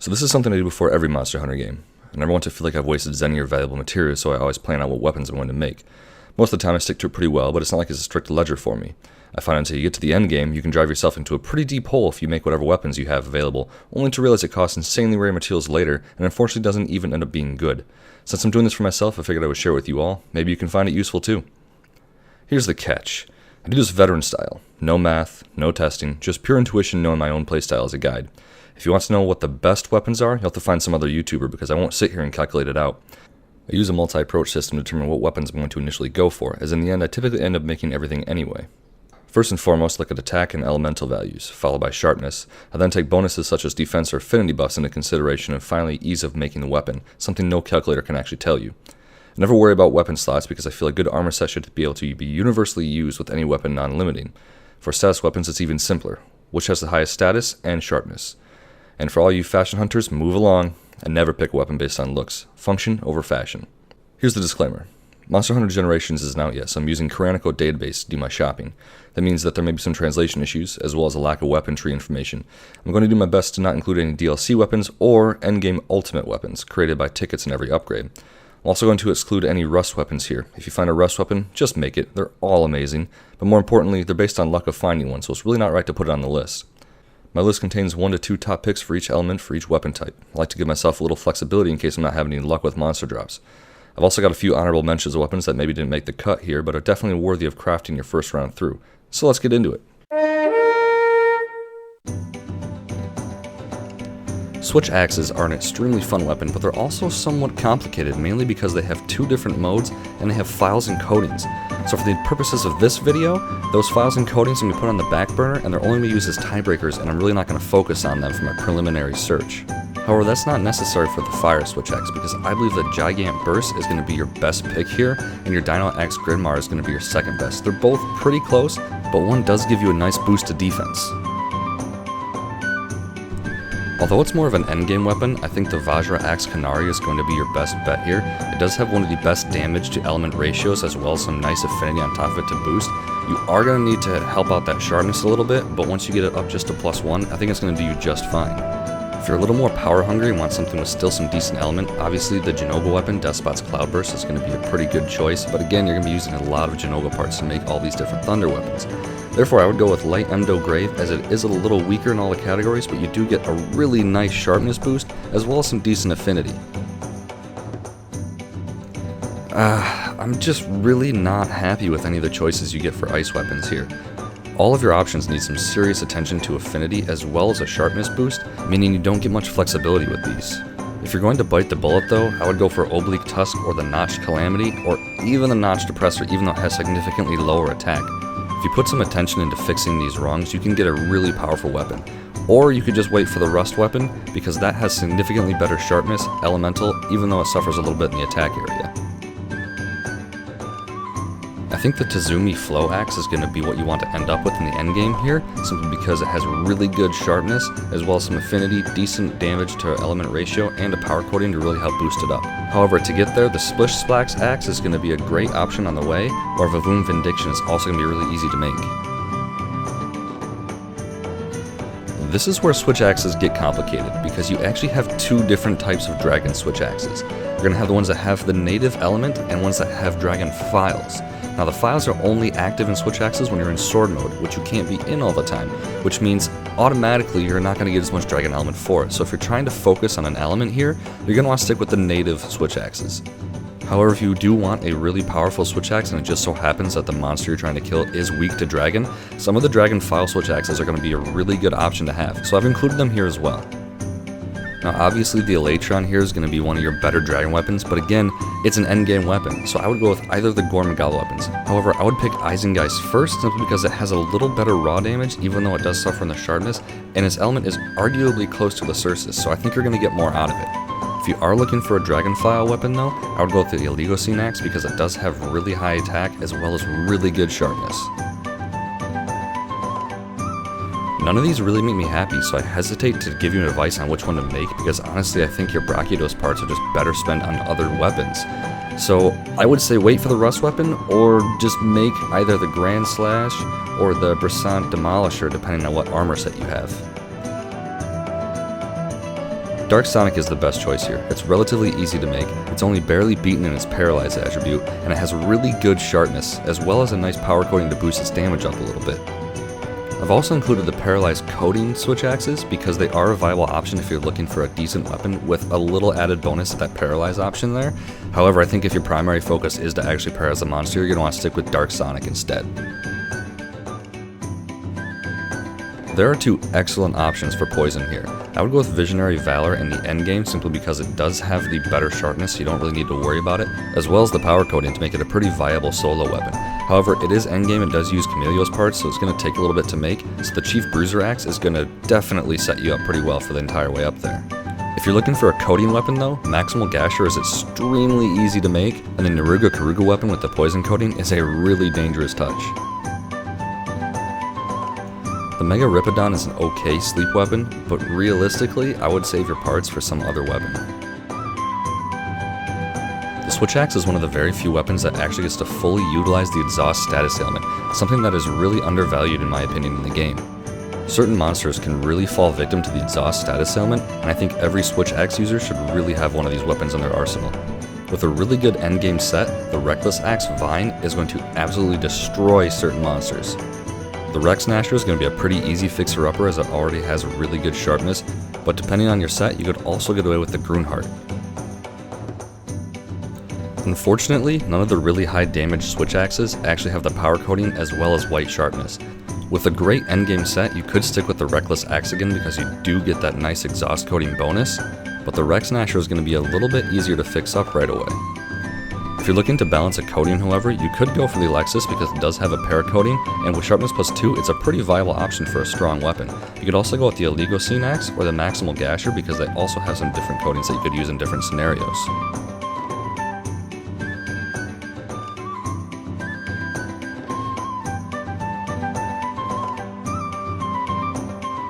So this is something I do before every Monster Hunter game. I never want to feel like I've wasted any or valuable materials, so I always plan out what weapons I'm going to make. Most of the time I stick to it pretty well, but it's not like it's a strict ledger for me. I find until you get to the end game, you can drive yourself into a pretty deep hole if you make whatever weapons you have available, only to realize it costs insanely rare materials later, and unfortunately doesn't even end up being good. Since I'm doing this for myself, I figured I would share it with you all. Maybe you can find it useful too. Here's the catch. I do this veteran style. No math, no testing, just pure intuition knowing my own playstyle as a guide. If you want to know what the best weapons are, you'll have to find some other YouTuber because I won't sit here and calculate it out. I use a multi-approach system to determine what weapons I'm going to initially go for, as in the end I typically end up making everything anyway. First and foremost, look at attack and elemental values, followed by sharpness. I then take bonuses such as defense or affinity buffs into consideration, and finally ease of making the weapon, something no calculator can actually tell you. I never worry about weapon slots because I feel a good armor set should be able to be universally used with any weapon non-limiting. For status weapons it's even simpler, which has the highest status and sharpness. And for all you fashion hunters, move along and never pick a weapon based on looks. Function over fashion. Here's the disclaimer. Monster Hunter Generations isn't out yet, so I'm using Tyrannical database to do my shopping. That means that there may be some translation issues, as well as a lack of weapon tree information. I'm going to do my best to not include any DLC weapons or endgame ultimate weapons created by tickets in every upgrade. I'm also going to exclude any rust weapons here. If you find a rust weapon, just make it. They're all amazing, but more importantly, they're based on luck of finding one, so it's really not right to put it on the list. My list contains 1 to 2 top picks for each element for each weapon type. I like to give myself a little flexibility in case I'm not having any luck with monster drops. I've also got a few honorable mentions of weapons that maybe didn't make the cut here, but are definitely worthy of crafting your first round through. So let's get into it. Switch axes are an extremely fun weapon, but they're also somewhat complicated, mainly because they have 2 different modes and they have files and codings. So for the purposes of this video, those files and codings can be put on the back burner and they're only going to be used as tiebreakers, and I'm really not going to focus on them for my preliminary search. However, that's not necessary for the fire switch axe because I believe that Gigant Burst is going to be your best pick here and your Dino Axe Gridmar is going to be your second best. They're both pretty close, but one does give you a nice boost to defense. Although it's more of an endgame weapon, I think the Vajra Axe Canary is going to be your best bet here. It does have one of the best damage to element ratios as well as some nice affinity on top of it to boost. You are going to need to help out that sharpness a little bit, but once you get it up just to +1, I think it's going to do you just fine. If you're a little more power hungry and want something with still some decent element, obviously the Genoga weapon, Despot's Cloudburst, is going to be a pretty good choice, but again, you're going to be using a lot of Genoga parts to make all these different thunder weapons. Therefore, I would go with Light Emdo Grave, as it is a little weaker in all the categories, but you do get a really nice sharpness boost, as well as some decent affinity. I'm just really not happy with any of the choices you get for ice weapons here. All of your options need some serious attention to affinity as well as a sharpness boost, meaning you don't get much flexibility with these. If you're going to bite the bullet though, I would go for Oblique Tusk or the Notched Calamity, or even the Notched Depressor, even though it has significantly lower attack. If you put some attention into fixing these rungs, you can get a really powerful weapon. Or you could just wait for the Rust weapon, because that has significantly better sharpness, elemental, even though it suffers a little bit in the attack area. I think the Tazumi Flow Axe is going to be what you want to end up with in the endgame here, simply because it has really good sharpness, as well as some affinity, decent damage to element ratio, and a power coating to really help boost it up. However, to get there, the Splish Splax Axe is going to be a great option on the way, or Vavoom Vindiction is also going to be really easy to make. This is where switch axes get complicated, because you actually have 2 different types of dragon switch axes. You're going to have the ones that have the native element, and ones that have dragon files. Now the files are only active in switch axes when you're in sword mode, which you can't be in all the time, which means automatically you're not going to get as much dragon element for it. So if you're trying to focus on an element here, you're going to want to stick with the native switch axes. However, if you do want a really powerful switch axe and it just so happens that the monster you're trying to kill is weak to dragon, some of the dragon file switch axes are going to be a really good option to have, so I've included them here as well. Now obviously the Elatron here is going to be one of your better dragon weapons, but again, it's an endgame weapon, so I would go with either of the Gormagala weapons. However, I would pick Eisengeist first, simply because it has a little better raw damage, even though it does suffer in the sharpness, and its element is arguably close to the Cercis, so I think you're going to get more out of it. If you are looking for a Dragonfile weapon though, I would go with the Oligocene Axe because it does have really high attack as well as really good sharpness. None of these really make me happy, so I hesitate to give you advice on which one to make because honestly I think your Brachiodos parts are just better spent on other weapons. So I would say wait for the Rust weapon or just make either the Grand Slash or the Brisant Demolisher depending on what armor set you have. Dark Sonic is the best choice here. It's relatively easy to make, it's only barely beaten in its Paralyze attribute, and it has really good sharpness, as well as a nice power coating to boost its damage up a little bit. I've also included the Paralyze coating switch axes because they are a viable option if you're looking for a decent weapon with a little added bonus to that Paralyze option there. However, I think if your primary focus is to actually paralyze the monster, you're going to want to stick with Dark Sonic instead. There are two excellent options for poison here. I would go with Visionary Valor in the endgame simply because it does have the better sharpness, so you don't really need to worry about it, as well as the power coating to make it a pretty viable solo weapon. However, it is endgame and does use Camelio's parts, so it's going to take a little bit to make, so the Chief Bruiser Axe is going to definitely set you up pretty well for the entire way up there. If you're looking for a coating weapon though, Maximal Gasher is extremely easy to make, and the Naruga Karuga weapon with the poison coating is a really dangerous touch. The Mega Ripidon is an okay sleep weapon, but realistically, I would save your parts for some other weapon. The Switch Axe is one of the very few weapons that actually gets to fully utilize the exhaust status ailment, something that is really undervalued in my opinion in the game. Certain monsters can really fall victim to the exhaust status ailment, and I think every Switch Axe user should really have one of these weapons in their arsenal. With a really good endgame set, the Reckless Axe Vine is going to absolutely destroy certain monsters. The Rex Gnasher is going to be a pretty easy fixer-upper as it already has really good sharpness, but depending on your set, you could also get away with the Grunhardt. Unfortunately, none of the really high damage Switch Axes actually have the power coating as well as white sharpness. With a great endgame set, you could stick with the Reckless Axe again because you do get that nice exhaust coating bonus, but the Rex Gnasher is going to be a little bit easier to fix up right away. If you're looking to balance a coating, however, you could go for the Alexis because it does have a para coating, and with sharpness plus 2, it's a pretty viable option for a strong weapon. You could also go with the Oligocene Axe or the Maximal Gasher because they also have some different coatings that you could use in different scenarios.